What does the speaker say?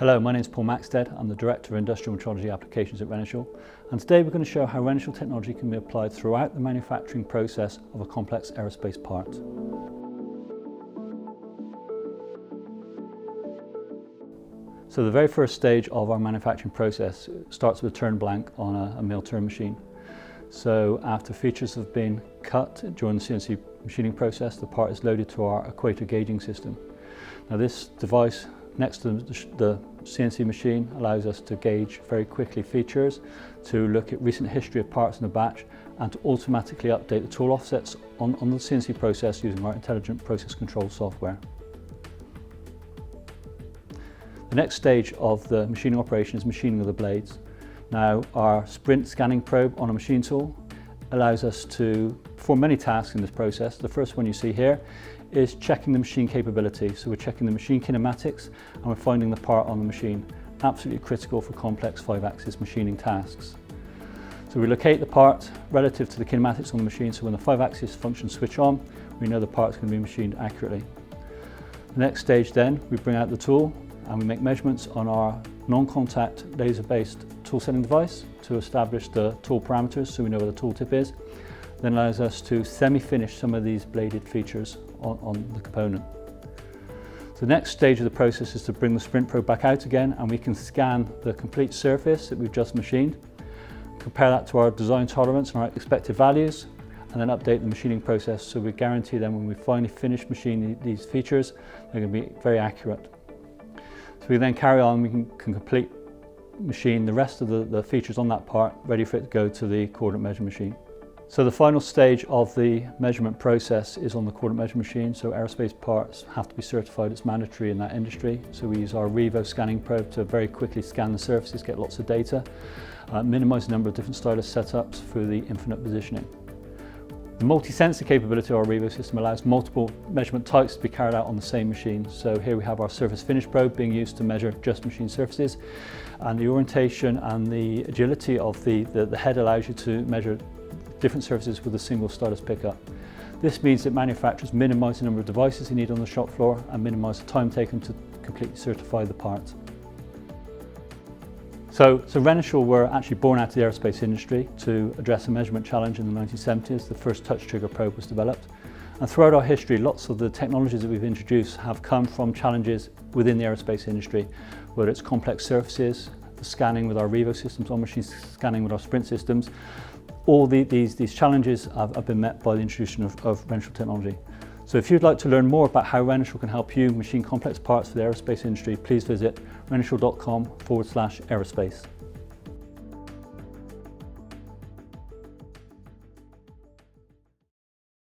Hello, my name is Paul Maxted. I'm the Director of Industrial Metrology Applications at Renishaw, and today we're going to show how Renishaw technology can be applied throughout the manufacturing process of a complex aerospace part. So the very first stage of our manufacturing process starts with a turn blank on a mill turn machine. So after features have been cut during the CNC machining process, the part is loaded to our equator gauging system. Now this device next to the CNC machine allows us to gauge very quickly features, to look at recent history of parts in the batch, and to automatically update the tool offsets on the CNC process using our intelligent process control software. The next stage of the machining operation is machining of the blades. Now our sprint scanning probe on a machine tool allows us to perform many tasks in this process. The first one you see here is checking the machine capability. So we're checking the machine kinematics and we're finding the part on the machine. Absolutely critical for complex 5-axis machining tasks. So we locate the part relative to the kinematics on the machine, so when the 5-axis functions switch on, we know the part's going to be machined accurately. The next stage then, we bring out the tool and we make measurements on our non-contact laser-based tool setting device to establish the tool parameters so we know where the tool tip is. Then allows us to semi-finish some of these bladed features on the component. So the next stage of the process is to bring the sprint probe back out again, and we can scan the complete surface that we've just machined, compare that to our design tolerance and our expected values, and then update the machining process so we guarantee then when we finally finish machining these features, they're going to be very accurate. So we then carry on, we can complete machine the rest of the features on that part, ready for it to go to the coordinate measure machine. So the final stage of the measurement process is on the coordinate measure machine. So aerospace parts have to be certified, it's mandatory in that industry. So we use our Revo scanning probe to very quickly scan the surfaces, get lots of data, minimize the number of different stylus setups through the infinite positioning. The multi-sensor capability of our Revo system allows multiple measurement types to be carried out on the same machine. So here we have our surface finish probe being used to measure just machine surfaces, and the orientation and the agility of the head allows you to measure different surfaces with a single stylus pickup. This means that manufacturers minimise the number of devices you need on the shop floor and minimise the time taken to completely certify the part. So Renishaw were actually born out of the aerospace industry to address a measurement challenge in the 1970s. The first touch trigger probe was developed. And throughout our history, lots of the technologies that we've introduced have come from challenges within the aerospace industry, whether it's complex surfaces, the scanning with our Revo systems, on-machine scanning with our sprint systems. All these challenges have been met by the introduction of Renishaw technology. So if you'd like to learn more about how Renishaw can help you machine complex parts for the aerospace industry, please visit renishaw.com/aerospace.